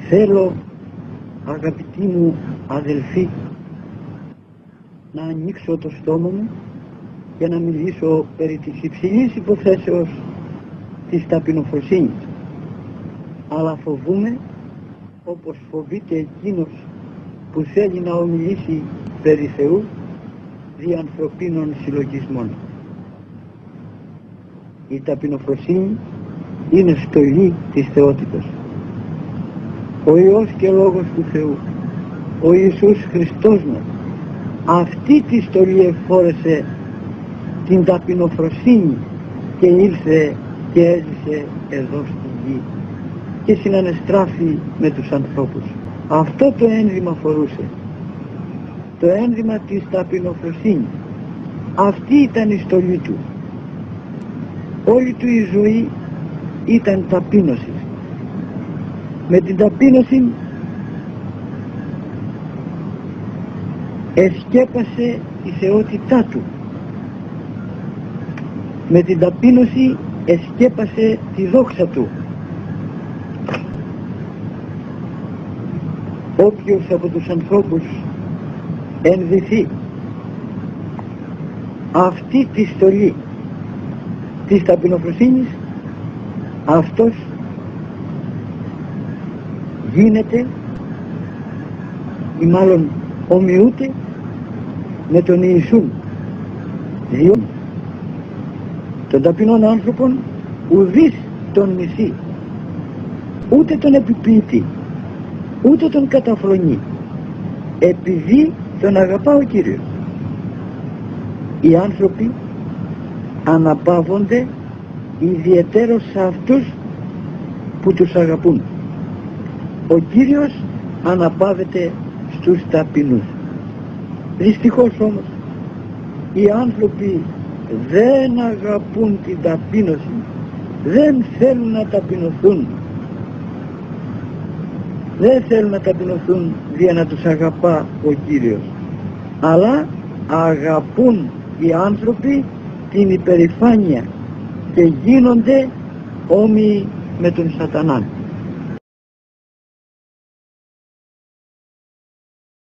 Θέλω, αγαπητοί μου αδελφοί, να ανοίξω το στόμα μου για να μιλήσω περί της υψηλής υποθέσεως της ταπεινοφροσύνης. Αλλά φοβούμαι, όπως φοβείται εκείνος που θέλει να ομιλήσει περί Θεού δι' ανθρωπίνων συλλογισμών. Η ταπεινοφροσύνη είναι στολή της θεότητας. Ο Υιός και Λόγος του Θεού, ο Ιησούς Χριστός μας, αυτή τη στολή εφόρεσε την ταπεινοφροσύνη και ήρθε και έζησε εδώ στη γη και συνανεστράφη με τους ανθρώπους. Αυτό το ένδυμα φορούσε, το ένδυμα της ταπεινοφροσύνης. Αυτή ήταν η στολή του. Όλη του η ζωή ήταν ταπείνωση. Με την ταπείνωση εσκέπασε η θεότητά του. Με την ταπείνωση εσκέπασε τη δόξα του. Όποιος από τους ανθρώπους ενδυθεί αυτή τη στολή της ταπεινοφροσύνης, αυτός γίνεται ή μάλλον ομοιούται με τον Ιησούν, διότι των ταπεινών άνθρωπων ουδής τον μισεί, ούτε τον επιποιητεί, ούτε τον καταφρονεί, επειδή τον αγαπά ο Κύριος. Οι άνθρωποι αναπαύονται ιδιαιτέρως σε αυτούς που τους αγαπούν. Ο Κύριος αναπαύεται στους ταπεινούς. Δυστυχώς όμως οι άνθρωποι δεν αγαπούν την ταπείνωση, δεν θέλουν να ταπεινωθούν, δεν θέλουν να ταπεινωθούν για να τους αγαπά ο Κύριος, αλλά αγαπούν οι άνθρωποι την υπερηφάνεια και γίνονται όμοιοι με τον Σατανά.